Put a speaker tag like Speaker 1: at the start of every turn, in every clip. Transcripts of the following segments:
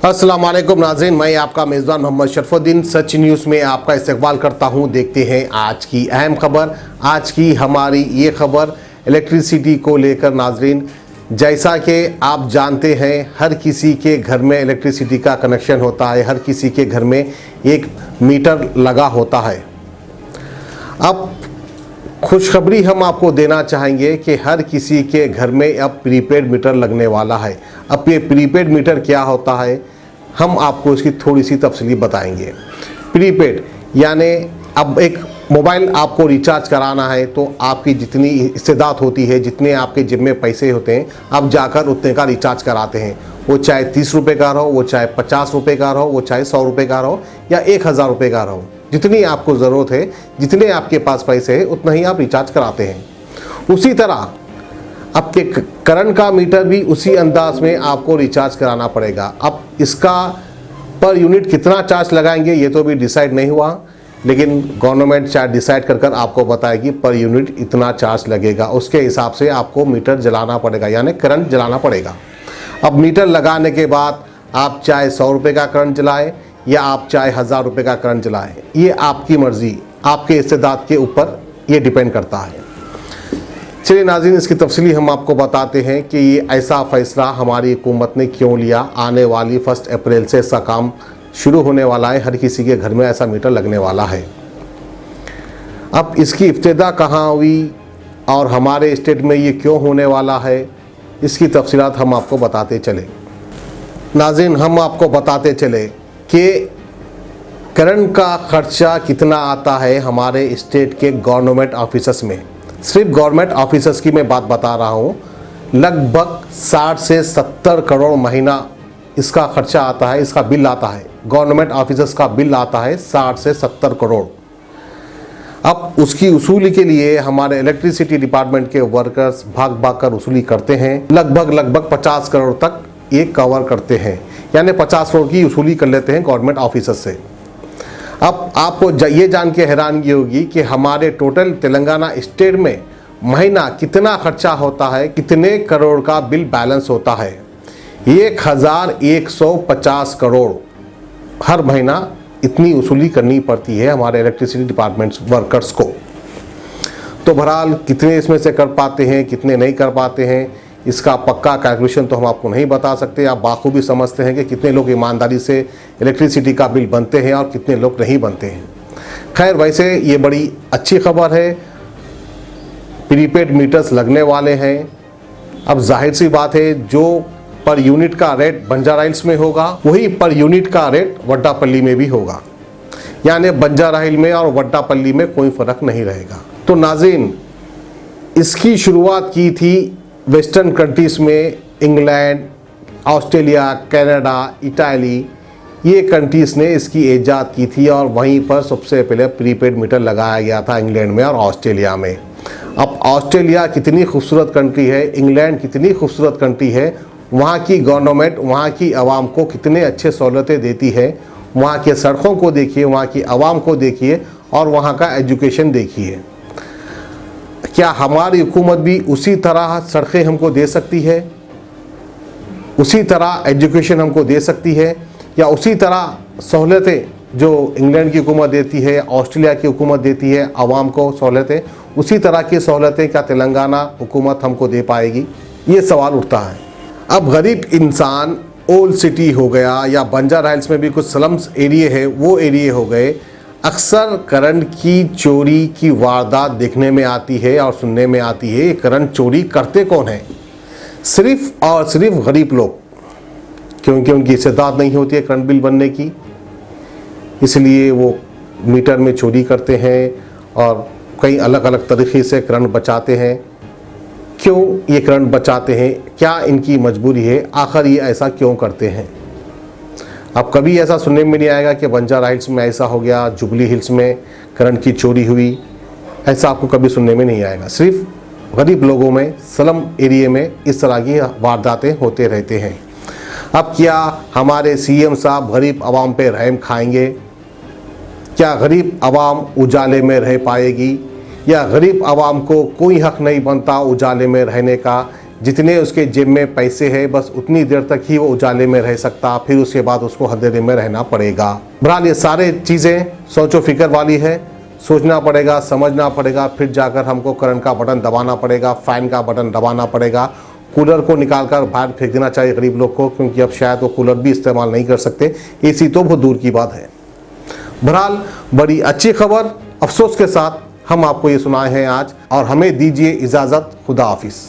Speaker 1: अस्सलाम वालेकुम नाज़रीन, मैं आपका मेज़बान मोहम्मद शरफुद्दीन सच न्यूज़ में आपका इस्तकबाल करता हूं। देखते हैं आज की अहम खबर। आज की हमारी ये खबर इलेक्ट्रिसिटी को लेकर नाज़रीन, जैसा कि आप जानते हैं हर किसी के घर में इलेक्ट्रिसिटी का कनेक्शन होता है, हर किसी के घर में एक मीटर लगा होता है। अब खुशखबरी हम आपको देना चाहेंगे कि हर किसी के घर में अब प्रीपेड मीटर लगने वाला है। अब ये प्रीपेड मीटर क्या होता है, हम आपको इसकी थोड़ी सी तफसीली बताएंगे। प्रीपेड यानी अब एक मोबाइल आपको रिचार्ज कराना है तो आपकी जितनी इस्तेदाद होती है, जितने आपके जेब में पैसे होते हैं, आप जाकर उतने का रिचार्ज कराते हैं। वो चाहे 30 रुपये का रहो, वो चाहे 50 रुपये का रहो, वो चाहे 100 रुपये का रहो या 1000 रुपये का रहो। जितनी आपको ज़रूरत है, जितने आपके पास पैसे हैं, उतना ही आप रिचार्ज कराते हैं। उसी तरह आपके करंट का मीटर भी उसी अंदाज में आपको रिचार्ज कराना पड़ेगा। अब इसका पर यूनिट कितना चार्ज लगाएंगे ये तो भी डिसाइड नहीं हुआ, लेकिन गवर्नमेंट चार्ज डिसाइड कर कर आपको बताएगी पर यूनिट इतना चार्ज लगेगा। उसके हिसाब से आपको मीटर जलाना पड़ेगा, यानी करंट जलाना पड़ेगा। अब मीटर लगाने के बाद आप चाहे 100 रुपये का करंट जलाएं या आप चाहे 1000 रुपये का करंट जलाएं, ये आपकी मर्ज़ी, आपके इस्तेदाद के ऊपर ये डिपेंड करता है। चलिए नाज़रीन, इसकी तफसीली हम आपको बताते हैं कि ये ऐसा फ़ैसला हमारी हुकूमत ने क्यों लिया। आने वाली 1 अप्रैल से इसका काम शुरू होने वाला है, हर किसी के घर में ऐसा मीटर लगने वाला है। अब इसकी इब्तिदा कहाँ हुई और हमारे स्टेट में ये क्यों होने वाला है, इसकी तफसीलात हम आपको बताते चले। नाज़रीन, हम आपको बताते चले कि करंट का ख़र्चा कितना आता है हमारे स्टेट के गवर्नमेंट ऑफिसर्स में। सिर्फ गवर्नमेंट ऑफिसर्स की मैं बात बता रहा हूँ, लगभग 60 से 70 करोड़ महीना इसका खर्चा आता है, इसका बिल आता है। गवर्नमेंट ऑफिसर्स का बिल आता है 60 से 70 करोड़। अब उसकी वसूली के लिए हमारे इलेक्ट्रिसिटी डिपार्टमेंट के वर्कर्स भाग भाग कर वसूली करते हैं। लगभग 50 करोड़ तक ये कवर करते हैं, यानी 50 करोड़ की वसूली कर लेते हैं गवर्नमेंट ऑफिसर्स से। अब आपको ये जान के हैरानगी होगी कि हमारे टोटल तेलंगाना स्टेट में महीना कितना खर्चा होता है, कितने करोड़ का बिल बैलेंस होता है। 1150 करोड़ हर महीना इतनी वसूली करनी पड़ती है हमारे इलेक्ट्रिसिटी डिपार्टमेंट वर्कर्स को। तो बहरहाल कितने इसमें से कर पाते हैं, कितने नहीं कर पाते हैं, इसका पक्का कैलकुलेशन तो हम आपको नहीं बता सकते। आप बाखूबी समझते हैं कि कितने लोग ईमानदारी से इलेक्ट्रिसिटी का बिल बनते हैं और कितने लोग नहीं बनते हैं। खैर, वैसे ये बड़ी अच्छी खबर है, प्रीपेड मीटर्स लगने वाले हैं। अब जाहिर सी बात है, जो पर यूनिट का रेट बंजारा हिल्स में होगा वही पर यूनिट का रेट वड्डापल्ली में भी होगा, यानी बंजारा हिल में और वड्डापल्ली में कोई फ़र्क नहीं रहेगा। तो नाज़रीन, इसकी शुरुआत की थी वेस्टर्न कंट्रीज़ में, इंग्लैंड, ऑस्ट्रेलिया, कनाडा, इटाली, ये कंट्रीज़ ने इसकी ईजाद की थी और वहीं पर सबसे पहले प्रीपेड मीटर लगाया गया था, इंग्लैंड में और ऑस्ट्रेलिया में। अब ऑस्ट्रेलिया कितनी खूबसूरत कंट्री है, इंग्लैंड कितनी खूबसूरत कंट्री है, वहाँ की गवर्नमेंट वहाँ की आवाम को कितने अच्छे सहूलतें देती है। वहाँ के सड़कों को देखिए, वहाँ की आवाम को देखिए और वहाँ का एजुकेशन देखिए। क्या हमारी हुकूमत भी उसी तरह सड़कें हमको दे सकती है, उसी तरह एजुकेशन हमको दे सकती है, या उसी तरह सहूलतें जो इंग्लैंड की हुकूमत देती है, ऑस्ट्रेलिया की हुकूमत देती है आवाम को सहूलतें, उसी तरह की सहूलतें क्या तेलंगाना हुकूमत हमको दे पाएगी, ये सवाल उठता है। अब गरीब इंसान, ओल्ड सिटी हो गया या बंजारा हिल्स में भी कुछ स्लम्स एरिए है, वो एरिए हो गए, अक्सर करंट की चोरी की वारदात देखने में आती है और सुनने में आती है। ये करंट चोरी करते कौन है? सिर्फ और सिर्फ गरीब लोग, क्योंकि उनकी इस्तेदाद नहीं होती है करंट बिल बनने की, इसलिए वो मीटर में चोरी करते हैं और कई अलग अलग तरीक़े से करंट बचाते हैं। क्यों ये करंट बचाते हैं, क्या इनकी मजबूरी है, आखिर ये ऐसा क्यों करते हैं? अब कभी ऐसा सुनने में नहीं आएगा कि बंजारा हिल्स में ऐसा हो गया, जुबली हिल्स में करंट की चोरी हुई, ऐसा आपको कभी सुनने में नहीं आएगा। सिर्फ गरीब लोगों में, स्लम एरिए में इस तरह की वारदातें होते रहते हैं। अब क्या हमारे सीएम साहब गरीब आवाम पे रहम खाएंगे? क्या गरीब आवाम उजाले में रह पाएगी, या गरीब आवाम को कोई हक नहीं बनता उजाले में रहने का, जितने उसके जेब में पैसे हैं बस उतनी देर तक ही वो उजाले में रह सकता, फिर उसके बाद उसको अंधेरे में रहना पड़ेगा। बहरहाल ये सारे चीज़ें सोचो फिक्र वाली है, सोचना पड़ेगा, समझना पड़ेगा, फिर जाकर हमको करंट का बटन दबाना पड़ेगा, फैन का बटन दबाना पड़ेगा, कूलर को निकालकर बाहर फेंक देना चाहिए गरीब लोग को, क्योंकि अब शायद वो कूलर भी इस्तेमाल नहीं कर सकते, एसी तो बहुत दूर की बात है। बहरहाल बड़ी अच्छी खबर अफसोस के साथ हम आपको ये सुनाए हैं आज, और हमें दीजिए इजाज़त, खुदा हाफिज़।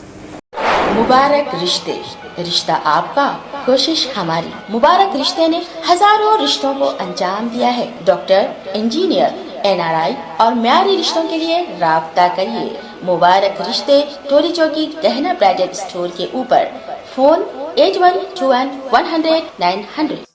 Speaker 2: मुबारक रिश्ते, रिश्ता आपका, कोशिश हमारी। मुबारक रिश्ते ने हजारों रिश्तों को अंजाम दिया है। डॉक्टर, इंजीनियर, NRI और म्यारी रिश्तों के लिए राब्ता करिए। मुबारक रिश्ते, टोली चौकी, गहना ब्राइडल स्टोर के ऊपर। फोन 8121 100 900।